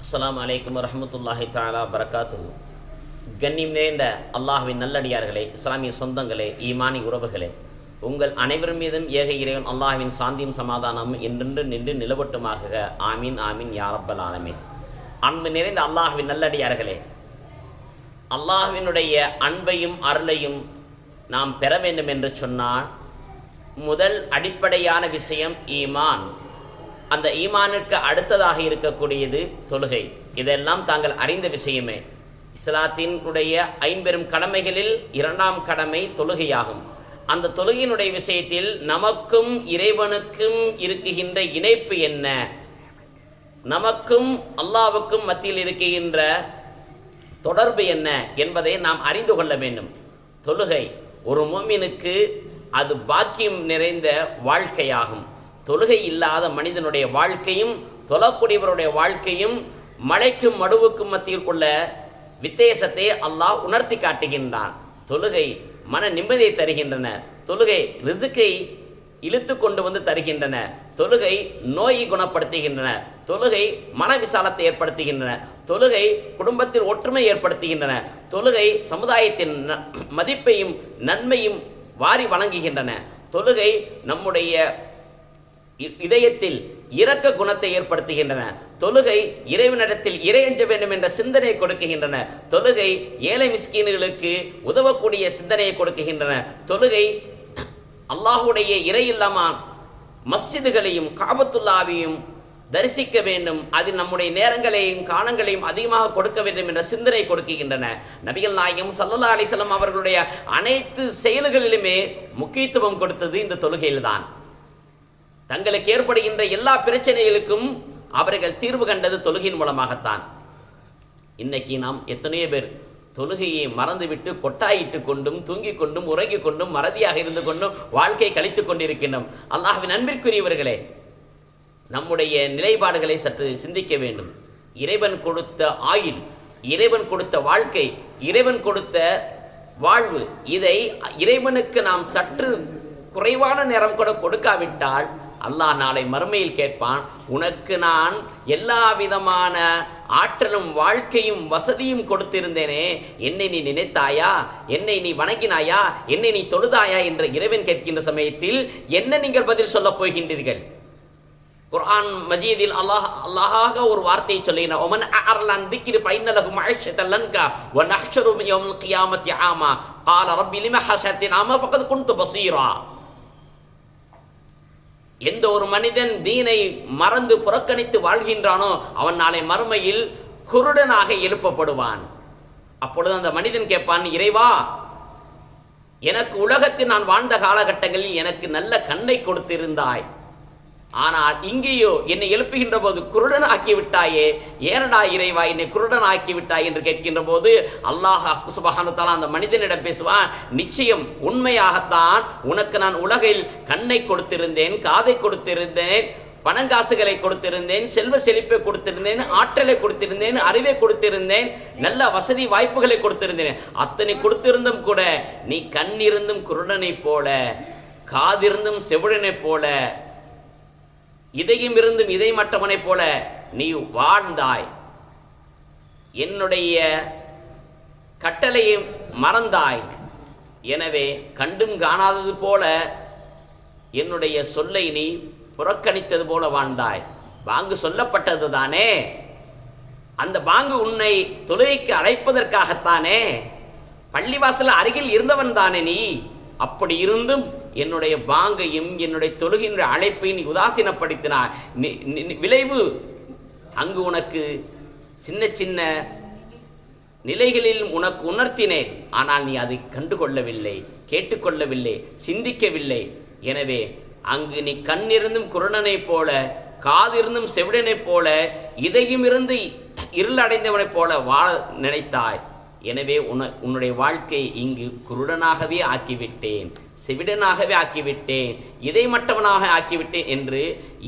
அஸ்ஸலாமு அலைக்கும் வரஹ்மத்துல்லாஹி தஆலா பரகாத்துஹு. கண்ணியம் நிறைந்த அல்லாஹ்வின் நல்லடியார்களே, இஸ்லாமிய சொந்தங்களே, ஈமானி உறவுகளே, உங்கள் அனைவரும் மீதும் ஏக இறைவன் அல்லாஹ்வின் சாந்தியும் சமாதானமும் என்றென்று நின்று நிலவட்டுமாக. ஆமீன் ஆமீன் யா ரப்பல் ஆலமீன். அன்பு நிறைந்த அல்லாஹ்வின் நல்லடியார்களே, அல்லாஹ்வினுடைய அன்பையும் அருளையும் நாம் பெற வேண்டும் என்று சொன்னால் முதல் அடிப்படையான விஷயம் ஈமான். அந்த ஈமானுக்கு அடுத்ததாக இருக்கக்கூடியது தொழுகை. இதெல்லாம் தாங்கள் அறிந்த விஷயமே. இஸ்லாத்தினுடைய ஐம்பெரும் கடமைகளில் இரண்டாம் கடமை தொழுகையாகும். அந்த தொழுகையினுடைய விஷயத்தில் நமக்கும் இறைவனுக்கும் இருக்குகின்ற இணைப்பு என்ன, நமக்கும் அல்லாஹ்வுக்கும் மத்தியில் இருக்குகின்ற தொடர்பு என்ன என்பதை நாம் அறிந்து கொள்ள வேண்டும். தொழுகை ஒரு முஃமினுக்கு அது பாக்கியம் நிறைந்த வாழ்க்கையாகும். தொழுகை இல்லாத மனிதனுடைய வாழ்க்கையும் தொழக்கூடியவருடைய வாழ்க்கையும் மலைக்கும் மடுவுக்கும் மத்தியில் உள்ள வித்தியாசத்தை அல்லாஹ் உணர்த்தி காட்டுகின்றான். தொழுகை மன நிம்மதியை தருகின்றன, தொழுகை ரிசுக்கை இழுத்து கொண்டு வந்து தருகின்றன, தொழுகை நோயை குணப்படுத்துகின்றன, தொழுகை மன விசாலத்தை ஏற்படுத்துகின்றன, தொழுகை குடும்பத்தில் ஒற்றுமை ஏற்படுத்துகின்றன, தொழுகை சமுதாயத்தின் மதிப்பையும் நன்மையும் வாரி வழங்குகின்றன, தொழுகை நம்முடைய இதயத்தில் இரக்க குணத்தை ஏற்படுத்துகின்றன, தொழுகை இறைவனிடத்தில் இறையஞ்ச வேண்டும் என்ற சிந்தனையை கொடுக்குகின்றன, தொழுகை ஏழை மிஸ்கீன்களுக்கு உதவக்கூடிய சிந்தனையை கொடுக்குகின்றன, தொழுகை அல்லாஹுடைய இறையில்லாமல் மஸ்ஜிதுகளையும் காபத்துல்லாவையும் தரிசிக்க வேண்டும், அதில் நம்முடைய நேரங்களையும் காலங்களையும் அதிகமாக கொடுக்க வேண்டும் என்ற சிந்தனை கொடுக்கின்றன. நபிகள் நாயகம் ஸல்லல்லாஹு அலைஹி வஸல்லம் அவர்களுடைய அனைத்து செயல்களிலுமே முக்கியத்துவம் கொடுத்தது இந்த தொழுகையில்தான். தங்களுக்கு ஏற்படுகின்ற எல்லா பிரச்சனைகளுக்கும் அவர்கள் தீர்வு கண்டது தொழுகையின் மூலமாகத்தான். இன்னைக்கு நாம் எத்தனையோ பேர் தொழுகையை மறந்துவிட்டு கொட்டாயிட்டு கொண்டும் தூங்கிக் கொண்டும் உறங்கிக் கொண்டும் மறதியாக இருந்து கொண்டும் வாழ்க்கை கழித்து கொண்டிருக்கின்றோம். அல்லாஹ்வின் அன்பிற்குரியவர்களே, நம்முடைய நிலைப்பாடுகளை சற்று சிந்திக்க வேண்டும். இறைவன் கொடுத்த ஆயுள், இறைவன் கொடுத்த வாழ்க்கை, இறைவன் கொடுத்த வாழ்வு, இதை இறைவனுக்கு நாம் சற்று குறைவான நேரம் கூட கொடுக்காவிட்டால் அல்லாஹ் நாளை மறுமையில் கேட்பான், உனக்கு நான் எல்லா விதமான ஆற்றலும் வாழ்க்கையும் வசதியும் கொடுத்திருந்தேனே, என்னை நீ நினைத்தாயா, என்னை நீ வணங்கினாயா, என்னை நீ தொழுதாயா என்று இறைவன் கேட்கின்ற சமயத்தில் என்ன நீங்கள் பதில் சொல்ல போகின்றீர்கள்? குர்ஆன் மஜீதில் அல்லாஹாக ஒரு வார்த்தையை சொல்லுகிறார், ஒமன் அஅர்லன் திக்ரி ஃபைன்ன லஹு மஅஷத்தன் லன்கா வ நஹ்ஷரு யௌமல் கியாமத்தி ஆமா قال رب لما حشرتني أعمى فقد كنت بصيرا. எந்த ஒரு மனிதன் தீனை மறந்து புறக்கணித்து வாழ்கின்றானோ அவன் நாளை மறுமையில் குருடனாக எழுப்பப்படுவான். அப்பொழுது அந்த மனிதன் கேட்பான், இறைவா, எனக்கு உலகத்தில் நான் வாழ்ந்த காலகட்டங்களில் எனக்கு நல்ல கண்ணை கொடுத்திருந்தாய், ஆனால் இங்கேயோ என்னை எழுப்புகின்ற போது குருடன் ஆக்கிவிட்டாயே, ஏனடா இறைவா என்னை குருடன் ஆக்கிவிட்டாய் என்று கேட்கின்ற போது அல்லாஹ் சுப்ஹானஹு வ தஆலா அந்த மனிதனிடம் பேசுவான், நிச்சயம் உண்மையாகத்தான் உனக்கு நான் உலகில் கண்ணை கொடுத்திருந்தேன், காதை கொடுத்திருந்தேன், பணங்காசுகளை கொடுத்திருந்தேன், செல்வ செழிப்பை கொடுத்திருந்தேன், ஆற்றலை கொடுத்திருந்தேன், அறிவை கொடுத்திருந்தேன், நல்ல வசதி வாய்ப்புகளை கொடுத்திருந்தேன். அத்தனை கொடுத்திருந்தும் கூட நீ கண்ணிருந்தும் குருடனை போல, காதிருந்தும் செவிடனை போல, இதயம் இருந்தும் இதயமற்றவனைப் போல நீ வாழ்ந்தாய். என்னுடைய கட்டளையை மறந்தாய். எனவே கண்டும் காணாதது போல என்னுடைய சொல்லை நீ புறக்கணித்தது போல வாழ்ந்தாய். பாங்கு சொல்லப்பட்டது தானே, அந்த பாங்கு உன்னை தொழுகைக்கு அழைப்பதற்காகத்தானே, பள்ளிவாசல் அருகில் இருந்தவன் தானே நீ. அப்படி இருந்தும் என்னுடைய பாங்கையும் என்னுடைய தொழுகின்ற அழைப்பை நீ உதாசீனப்படுத்தினார். விளைவு அங்கு உனக்கு சின்ன சின்ன நிலைகளில் உனக்கு உணர்த்தினேன், ஆனால் நீ அதை கண்டுகொள்ளவில்லை, கேட்டுக்கொள்ளவில்லை, சிந்திக்கவில்லை. எனவே அங்கு நீ கண்ணிருந்தும் குருடனைப் போல, காதிருந்தும் செவிடனைப் போல, இதயம் இருந்து இருளடைந்தவனைப் போல வாழ நினைத்தாய். எனவே உன்னுடைய வாழ்க்கை இங்கு குருடனாகவே ஆக்கிவிட்டேன், செவிடனாகவே ஆக்கிவிட்டேன், இதயமற்றவனாக ஆக்கிவிட்டேன் என்று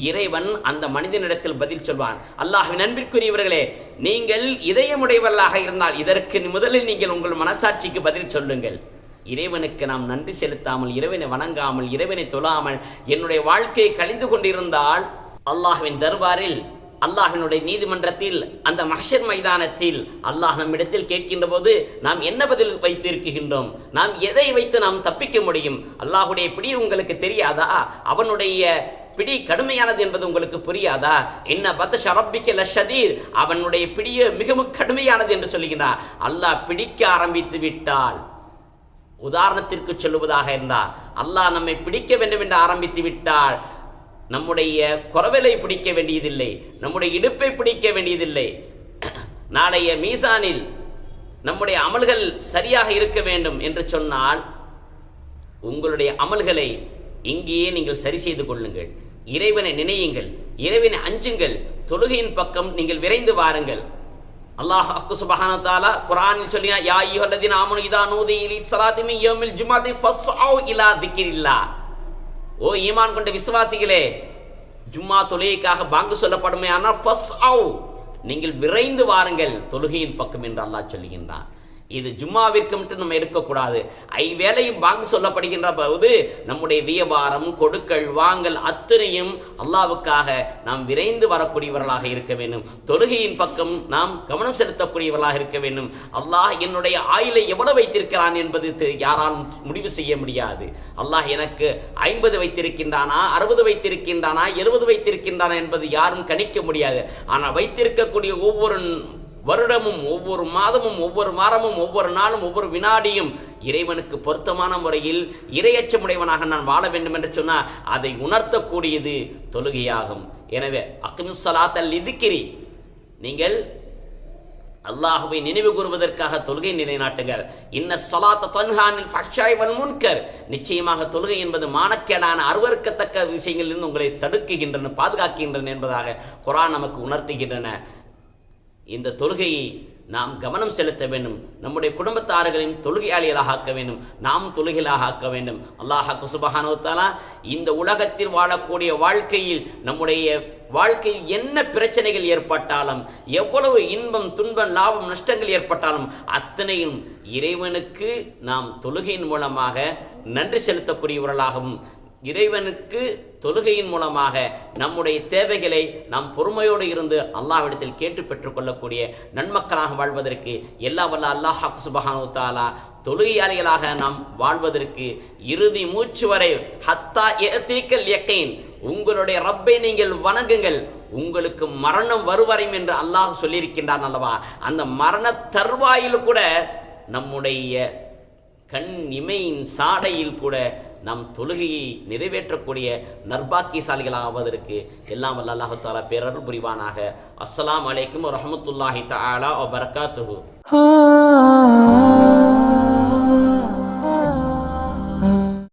இறைவன் அந்த மனிதனிடத்தில் பதில் சொல்வான். அல்லாஹ்வின் அன்பிற்குரியவர்களே, நீங்கள் இதயமுடையவர்களாக இருந்தால் இதற்கு முதலில் நீங்கள் உங்கள் மனசாட்சிக்கு பதில் சொல்லுங்கள். இறைவனுக்கு நாம் நன்றி செலுத்தாமல், இறைவனை வணங்காமல், இறைவனை தொழாமல் என்னுடைய வாழ்க்கையை கழிந்து கொண்டிருந்தால் அல்லாஹ்வின் தர்பாரில் அல்லாஹினுடைய நீதிமன்றத்தில் அந்த மஹ்ஷர் மைதானத்தில் அல்லாஹ் நம்மிடத்தில் கேட்கின்ற போது நாம் என்ன பதில் வைத்திருக்கின்றோம்? நாம் எதை வைத்து நாம் தப்பிக்க முடியும்? அல்லாஹுடைய பிடி உங்களுக்கு தெரியாதா? அவனுடைய பிடி கடுமையானது என்பது உங்களுக்கு புரியாதா? என்ன பத்ஷ ரப்பிக்க லஷதீர், அவனுடைய பிடிய மிகவும் கடுமையானது என்று சொல்லுகிறார். அல்லாஹ் பிடிக்க ஆரம்பித்து விட்டால், உதாரணத்திற்கு சொல்லுவதாக இருந்தால், அல்லாஹ் நம்மை பிடிக்க வேண்டும் என்று ஆரம்பித்து விட்டால் நம்முடைய குரவலை பிடிக்க வேண்டியதில்லை, நம்முடைய இடுப்பை பிடிக்க வேண்டியதில்லை. நாளைய மீசானில் நம்முடைய அமல்கள் சரியாக இருக்க வேண்டும் என்று சொன்னால் உங்களுடைய அமல்களை இங்கேயே நீங்கள் சரி செய்து கொள்ளுங்கள். இறைவனை நினையுங்கள், இறைவனை அஞ்சுங்கள், தொழுகையின் பக்கம் நீங்கள் விரைந்து வாருங்கள். அல்லாஹ் சுப்ஹானஹு வ தஆலா குர்ஆனில் சொல்லினா, யா அய்யுஹல்லதீன ஆமனு இதா நூதிய லிஸ்ஸலாத்தி மின் யௌமில் ஜும்ஆத்தி ஃபஸ்அவு இலா திக்ரில்லாஹ். ஓ ஈமான் கொண்ட விசுவாசிகளே, ஜும்மா தொழுகைக்காக பாங்கு சொல்லப்படுமே, ஆனால் ஃபஸ்அவு, நீங்கள் விரைந்து வாருங்கள் தொழுகையின் பக்கம் என்று அல்லாஹ் சொல்லுகின்றான். இது ஜும்மாவிற்கு மட்டும் நம்ம எடுக்கக்கூடாது. ஐவேளையும் பாங்கு சொல்லப்படுகின்ற போது நம்முடைய வியாபாரம், கொடுக்கல் வாங்கல் அத்தனையும் அல்லாஹ்வுக்காக நாம் விரைந்து வரக்கூடியவர்களாக இருக்க வேண்டும். தொழுகையின் பக்கம் நாம் கவனம் செலுத்தக்கூடியவர்களாக இருக்க வேண்டும். அல்லாஹ் என்னுடைய ஆயுளை எவ்வளவு வைத்திருக்கிறான் என்பது யாராலும் முடிவு செய்ய முடியாது. அல்லாஹ் எனக்கு 50 வைத்திருக்கின்றானா, 60 வைத்திருக்கின்றானா, 70 வைத்திருக்கின்றானா என்பது யாரும் கணிக்க முடியாது. ஆனால் வைத்திருக்கக்கூடிய ஒவ்வொரு வருடமும், ஒவ்வொரு மாதமும், ஒவ்வொரு வாரமும், ஒவ்வொரு நாளும், ஒவ்வொரு வினாடியும் இறைவனுக்கு பொருத்தமான முறையில் இறையச்சமுடையவனாக நான் வாழ வேண்டும் என்று சொன்னால் அதை உணர்த்தக்கூடியது தொழுகையாகும். எனவே அக்மிஸ் ஸலாத்த லிதிக்ரி, நீங்கள் அல்லாஹ்வை நினைவு கூறுவதற்காக தொழுகை நிலைநாட்டுங்கள். இன்ன ஸலாத்த தன்ஹா அனில் ஃபஹ்ஷாய் வல் முன்கர், நிச்சயமாக தொழுகை என்பது மானக்கேடான அருவருக்கத்தக்க விஷயங்களிலிருந்து உங்களை தடுக்குகின்றன, பாதுகாக்கின்றன என்பதாக குர்ஆன் நமக்கு உணர்த்துகின்றன. இந்த தொழுகையை நாம் கவனம் செலுத்த வேண்டும். நம்முடைய குடும்பத்தார்களையும் தொழுகையாளிகளாக ஆக்க வேண்டும், நாம் தொழுகையாக ஆக்க வேண்டும். அல்லாஹ் சுப்ஹானஹு வ தஆலா இந்த உலகத்தில் வாழக்கூடிய வாழ்க்கையில் நம்முடைய வாழ்க்கையில் என்ன பிரச்சனைகள் ஏற்பட்டாலும், எவ்வளவு இன்பம், துன்பம், லாபம், நஷ்டங்கள் ஏற்பட்டாலும் அத்தனையும் இறைவனுக்கு நாம் தொழுகையின் மூலமாக நன்றி செலுத்தக்கூடியவர்களாகவும், இறைவனுக்கு தொழுகையின் மூலமாக நம்முடைய தேவைகளை நாம் பொறுமையோடு இருந்து அல்லாஹ்விடத்தில் கேட்டு பெற்றுக்கொள்ளக்கூடிய நன்மக்களாக வாழ்வதற்கு எல்லா வல்ல அல்லாஹ் சுப்ஹானஹு வ தஆலா தொழுகையாளிகளாக நாம் வாழ்வதற்கு இறுதி மூச்சு வரை ஹத்தா யஅதீக்கல் யகீன், உங்களுடைய ரப்பை நீங்கள் வணங்குங்கள், உங்களுக்கு மரணம் வருவரையும் என்று அல்லாஹ் சொல்லியிருக்கின்றான் அல்லவா. அந்த மரண தருவாயில் கூட நம்முடைய கண் இமையின் சாடையில் கூட நம் தொழுகையை நிறைவேற்றக்கூடிய நர்பாக்கியசாலிகளாவதற்கு எல்லாம் வல்ல அல்லாஹ் தஆலா பேரருள் புரிவானாக. அஸ்ஸலாமு அலைக்கும் வரஹ்மத்துல்லாஹி தஆலா வ பரகாத்துஹு.